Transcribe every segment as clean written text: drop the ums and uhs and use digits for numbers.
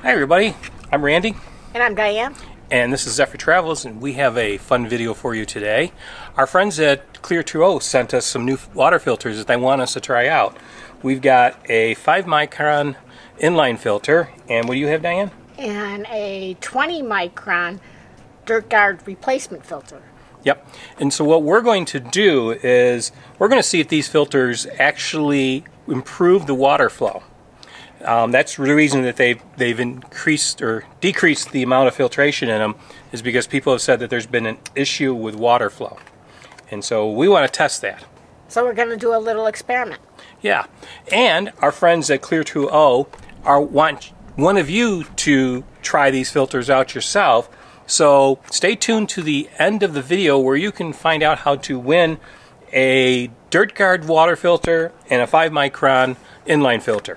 Hi everybody, I'm Randy. And I'm Diane. And this is Zephyr Travels, and we have a fun video for you today. Our friends at Clear2O sent us some new water filters that they want us to try out. We've got a 5 micron inline filter, and what do you have, Diane? And a 20 micron DirtGUARD replacement filter. Yep. And so what we're going to do is we're going to see if these filters actually improve the water flow. That's the reason that they've increased or decreased the amount of filtration in them, is because people have said that there's been an issue with water flow. And so we want to test that. So we're going to do a little experiment. Yeah. And our friends at Clear2O want one of you to try these filters out yourself. So stay tuned to the end of the video where you can find out how to win a DirtGUARD water filter and a 5 micron inline filter.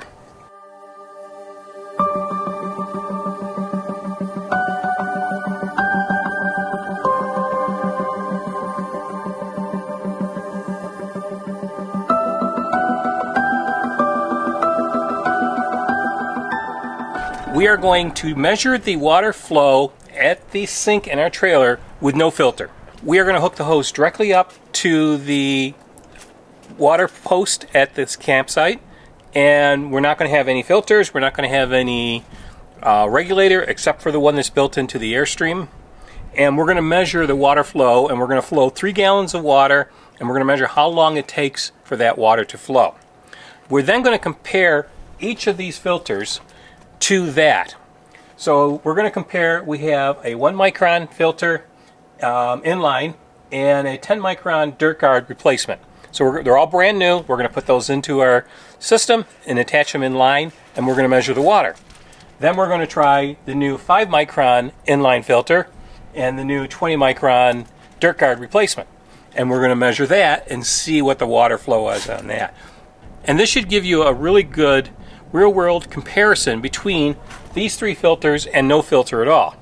We are going to measure the water flow at the sink in our trailer with no filter. We are going to hook the hose directly up to the water post at this campsite, and we're not going to have any filters. We're not going to have any regulator except for the one that's built into the Airstream. And we're going to measure the water flow, and we're going to flow 3 gallons of water, and we're going to measure how long it takes for that water to flow. We're then going to compare each of these filters to that. So we're going to compare, we have a 1 micron filter inline and a 10 micron DirtGUARD replacement. So they're all brand new. We're going to put those into our system and attach them in line, and we're going to measure the water. Then we're going to try the new 5 micron inline filter and the new 20 micron DirtGUARD replacement. And we're going to measure that and see what the water flow is on that. And this should give you a really good real-world comparison between these 3 filters and no filter at all.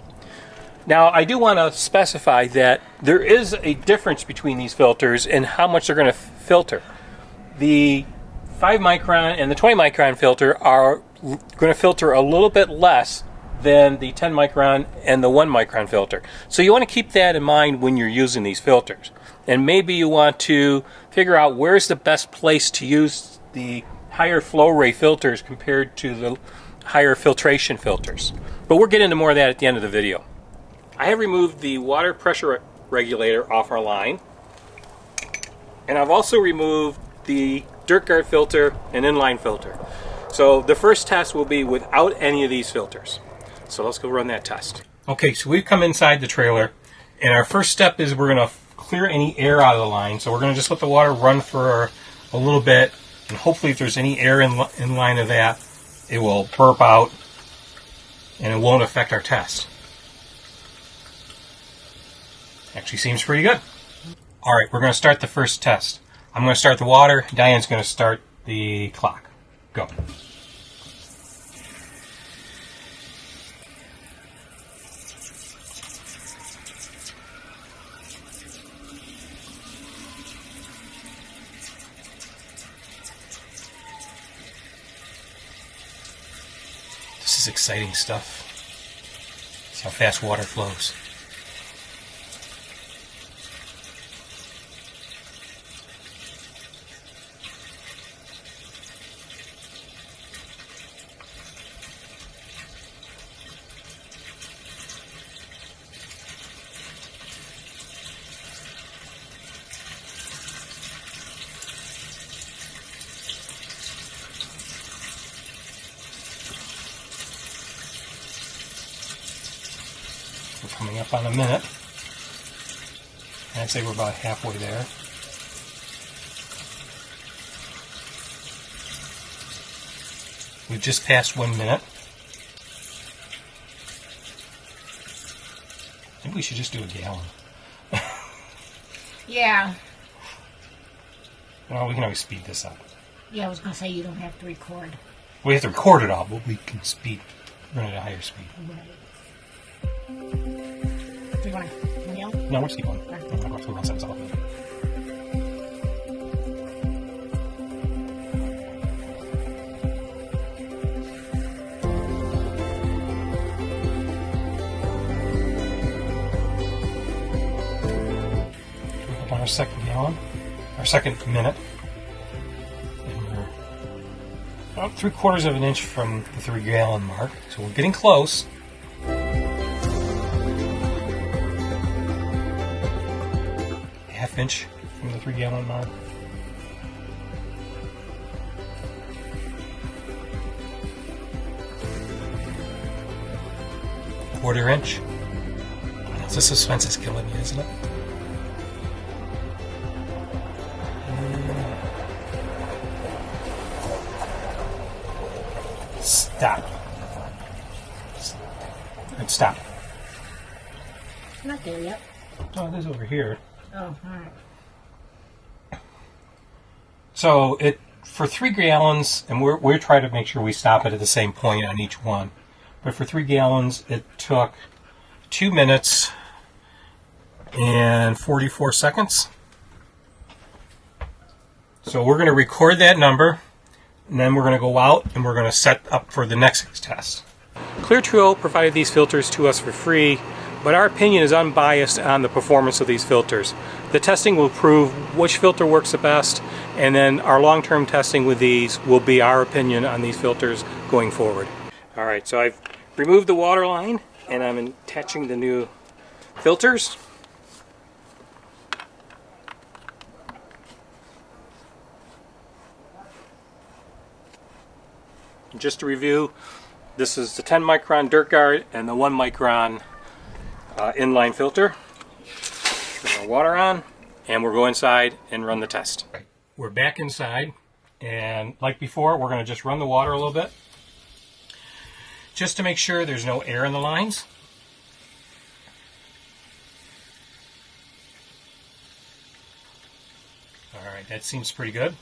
Now, I do want to specify that there is a difference between these filters and how much they're going to filter. The 5 micron and the 20 micron filter are going to filter a little bit less than the 10 micron and the 1 micron filter. So you want to keep that in mind when you're using these filters. And maybe you want to figure out where's the best place to use the higher flow rate filters compared to the higher filtration filters. But we'll get into more of that at the end of the video. I have removed the water pressure regulator off our line, and I've also removed the DirtGUARD filter and inline filter. So the first test will be without any of these filters. So let's go run that test. Okay, so we've come inside the trailer, and our first step is we're going to clear any air out of the line. So we're going to just let the water run for a little bit, and hopefully if there's any air in line of that, it will burp out and it won't affect our test. Actually seems pretty good. Alright, we're going to start the first test. I'm going to start the water, Diane's going to start the clock. Go. This is exciting stuff. See how fast water flows. We're coming up on a minute. I'd say we're about halfway there. We've just passed 1 minute. Maybe we should just do a gallon. Yeah. Well, we can always speed this up. Yeah, I was going to say you don't have to record. We have to record it all, but we can run it at a higher speed. Right. Do you want to yell? No, we'll just keep going. Right. I'm going to go through one sentence. our second gallon, our second minute. And we're about 3/4 of an inch from the 3 gallon mark, so we're getting close. Half inch from the 3 gallon mark. Quarter inch. The suspense is killing me, isn't it? Stop. And stop. Not there yet. Oh, it is over here. Oh, all right. So it for 3 gallons, and we're trying to make sure we stop it at the same point on each one. But for 3 gallons, it took 2 minutes and 44 seconds. So we're going to record that number, and then we're going to go out and we're going to set up for the next test. Clear2O provided these filters to us for free, but our opinion is unbiased on the performance of these filters. The testing will prove which filter works the best, and then our long-term testing with these will be our opinion on these filters going forward. Alright, so I've removed the water line, and I'm attaching the new filters. Just to review, this is the 10 micron DirtGUARD and the 1 micron in-line filter. Turn our water on, and we'll go inside and run the test. We're back inside, and like before, we're going to just run the water a little bit, just to make sure there's no air in the lines. Alright, that seems pretty good.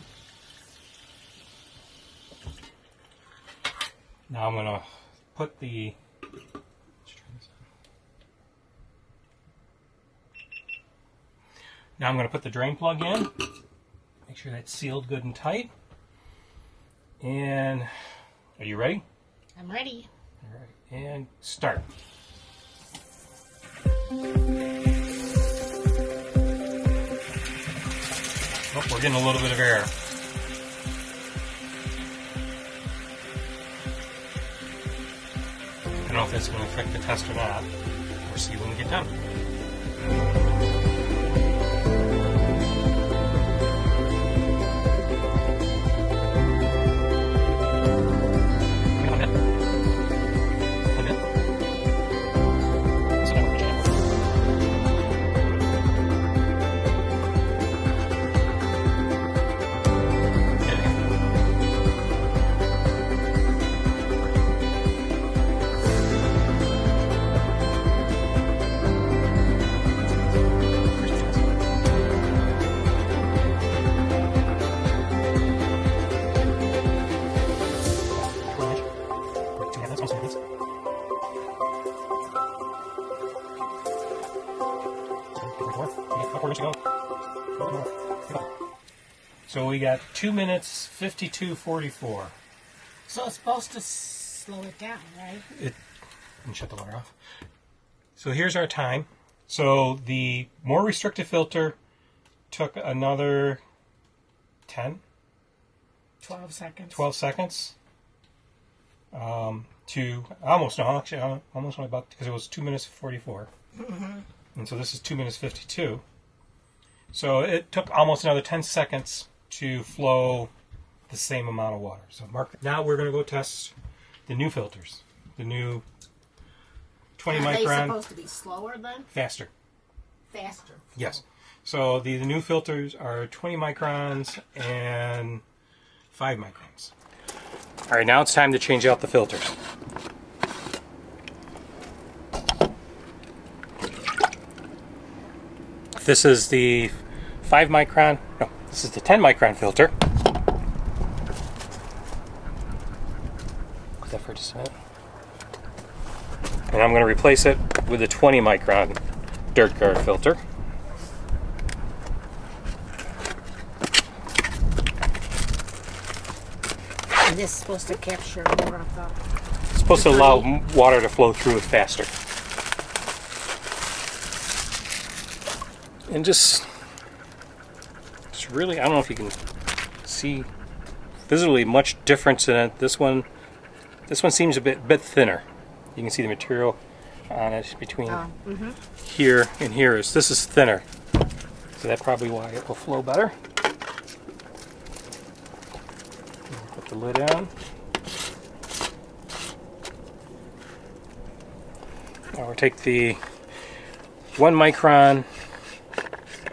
Now I'm going to put the drain plug in. Make sure that's sealed good and tight. And are you ready? I'm ready. All right, and start. Oh, we're getting a little bit of air. I don't know if that's going to affect the test or not. We'll see when we get done. So we got 2 minutes 52:44. So it's supposed to slow it down, right? And shut the water off. So here's our time. So the more restrictive filter took another 12 seconds. 12 seconds to almost, no, actually, almost only about, because it was 2 minutes 44. Mm-hmm. And so this is 2 minutes 52. So it took almost another 10 seconds to flow the same amount of water. So mark. Now we're going to go test the new filters. The new 20 micron. Are they supposed to be slower then? Faster. Faster. Yes. So the new filters are 20 microns and 5 microns. All right, now it's time to change out the filters. This is the 5 micron, no, this is the 10 micron filter. Put that for just a minute. And I'm going to replace it with the 20 micron DirtGUARD filter. And this is supposed to capture more of the... It's supposed to allow water to flow through it faster. And just It's really, I don't know if you can see visually much difference in it. This one seems a bit thinner. You can see the material on it between here and here. This is thinner, so that's probably why it will flow better. Put the lid on. Now we'll take the 1 micron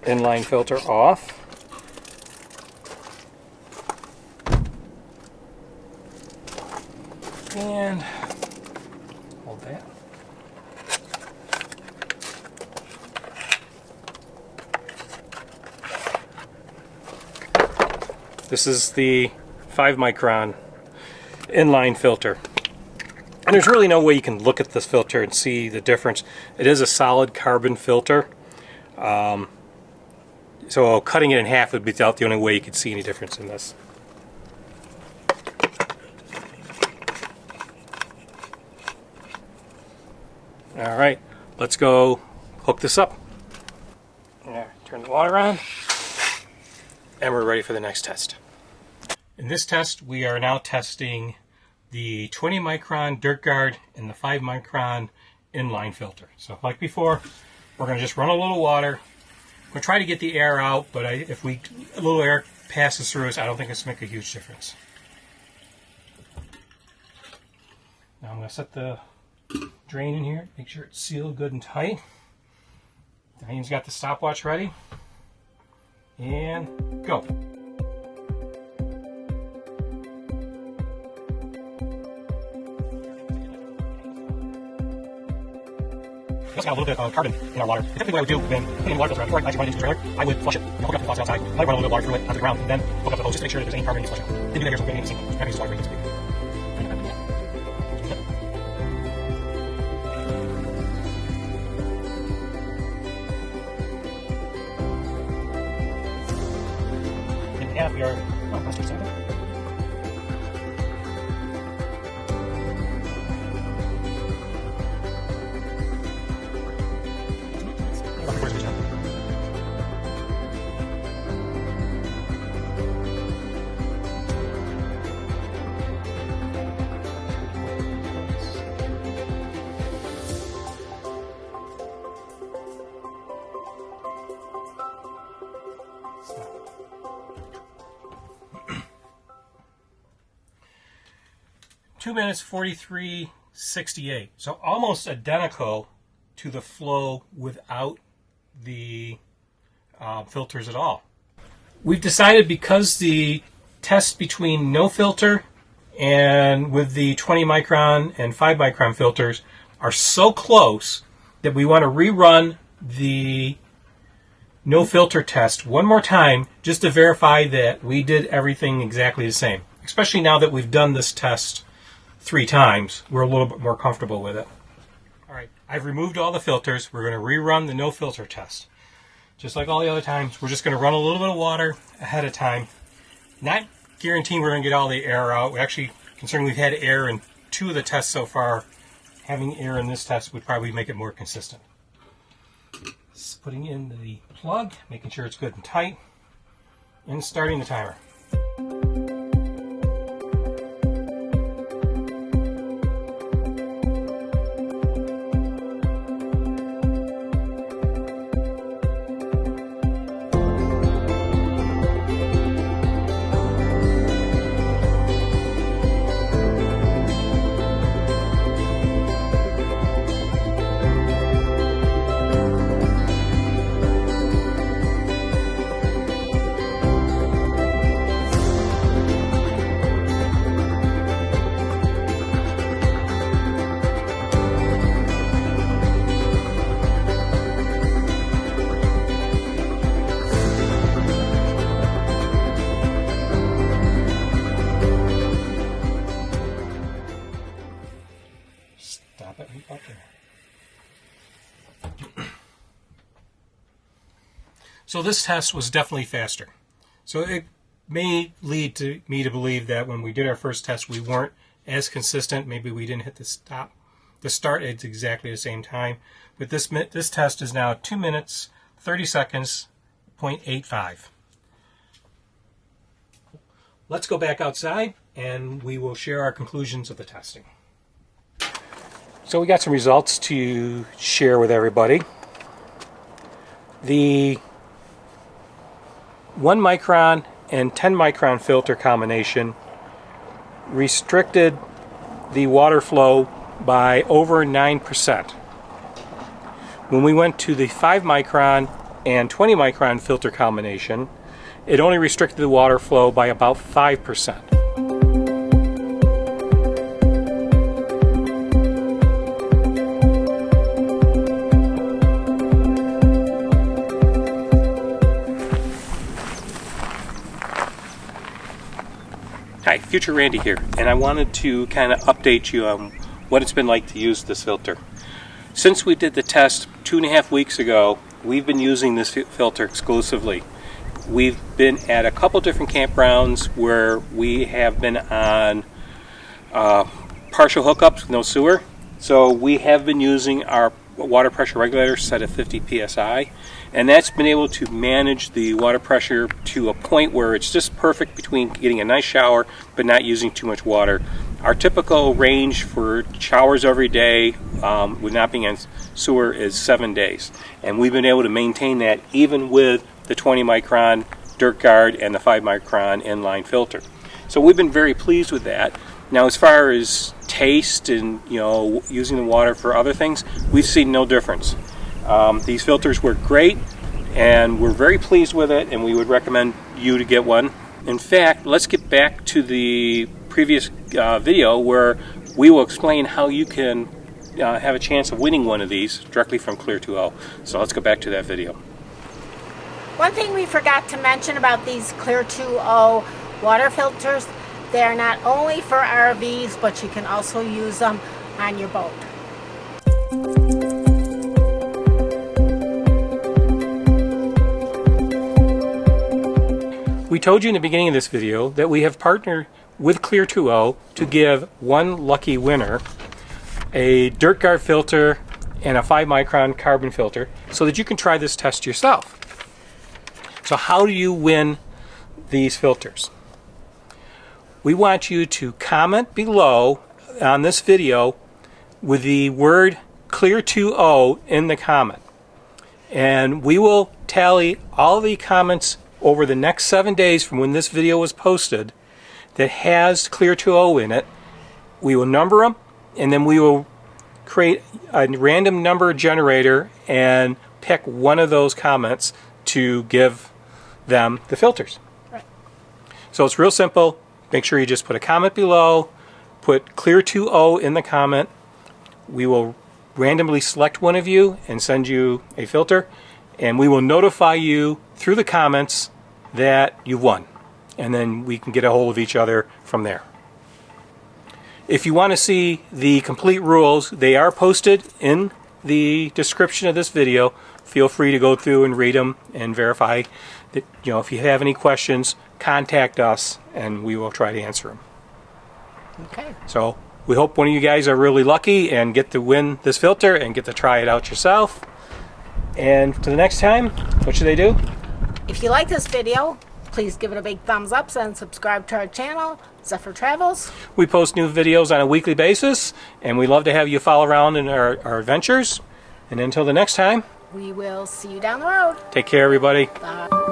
inline filter off. And hold that. This is the 5 micron inline filter. And there's really no way you can look at this filter and see the difference. It is a solid carbon filter. So cutting it in half would be the only way you could see any difference in this. Alright, let's go hook this up. Yeah, turn the water on. And we're ready for the next test. In this test, we are now testing the 20 micron DirtGUARD and the 5 micron inline filter. So like before, we're going to just run a little water. We're going to try to get the air out, but if a little air passes through us, I don't think it's going to make a huge difference. Now I'm going to set the drain in here, make sure it's sealed good and tight. Diane's got the stopwatch ready. And go. We also got a little bit of carbon in our water. Typically what I would do when putting in water filter before I actually run it into the trailer, I would flush it, hook up the faucet outside, let it run a little bit of water through it onto the ground, and then hook up the hose just to make sure that there's any carbon in the flush out. Didn't do that here, so we're going to need the same water rate. We are close to something. Two minutes 43:68, so almost identical to the flow without the filters at all. We've decided, because the test between no filter and with the 20 micron and 5 micron filters are so close, that we want to rerun the no filter test one more time just to verify that we did everything exactly the same. Especially now that we've done this test 3 times, we're a little bit more comfortable with it. Alright, I've removed all the filters. We're going to rerun the no filter test. Just like all the other times, we're just going to run a little bit of water ahead of time. Not guaranteeing we're going to get all the air out. We actually, considering we've had air in 2 of the tests so far, having air in this test would probably make it more consistent. Just putting in the plug, making sure it's good and tight, and starting the timer. So this test was definitely faster. So it may lead to me to believe that when we did our first test, we weren't as consistent. Maybe we didn't hit the start at exactly the same time. But this test is now 2 minutes, 30 seconds, 0.85. let's go back outside and we will share our conclusions of the testing. So we got some results to share with everybody. The 1 micron and 10 micron filter combination restricted the water flow by over 9%. When we went to the 5 micron and 20 micron filter combination, it only restricted the water flow by about 5%. Hi, Future Randy here, and I wanted to kind of update you on what it's been like to use this filter. Since we did the test 2.5 weeks ago, we've been using this filter exclusively. We've been at a couple different campgrounds where we have been on partial hookups with no sewer. So we have been using our water pressure regulator set at 50 psi, and that's been able to manage the water pressure to a point where it's just perfect between getting a nice shower but not using too much water. Our typical range for showers every day with not being on sewer is 7 days, and we've been able to maintain that even with the 20 micron DirtGUARD and the 5 micron In-line filter. So we've been very pleased with that. Now, as far as taste and using the water for other things, we've seen no difference. These filters work great, and we're very pleased with it, and we would recommend you to get one. In fact, let's get back to the previous video where we will explain how you can have a chance of winning one of these directly from Clear2O. So let's go back to that video. One thing we forgot to mention about these Clear2O water filters, they are not only for RVs, but you can also use them on your boat. We told you in the beginning of this video that we have partnered with Clear2O to give one lucky winner a DirtGUARD filter and a 5 micron carbon filter so that you can try this test yourself. So how do you win these filters? We want you to comment below on this video with the word Clear2O in the comment, and we will tally all the comments over the next 7 days from when this video was posted that has Clear2O in it. We will number them, and then we will create a random number generator and pick one of those comments to give them the filters. Right. So it's real simple. Make sure you just put a comment below, put Clear2O in the comment. We will randomly select one of you and send you a filter, and we will notify you through the comments that you've won, and then we can get a hold of each other from there. If you want to see the complete rules, they are posted in the description of this video. Feel free to go through and read them and verify that, if you have any questions, contact us and we will try to answer them. Okay. So we hope one of you guys are really lucky and get to win this filter and get to try it out yourself. And to the next time, what should they do? If you like this video, please give it a big thumbs up and subscribe to our channel, Zephyr Travels. We post new videos on a weekly basis, and we love to have you follow around in our adventures. And until the next time, We will see you down the road. take care, everybody. Bye.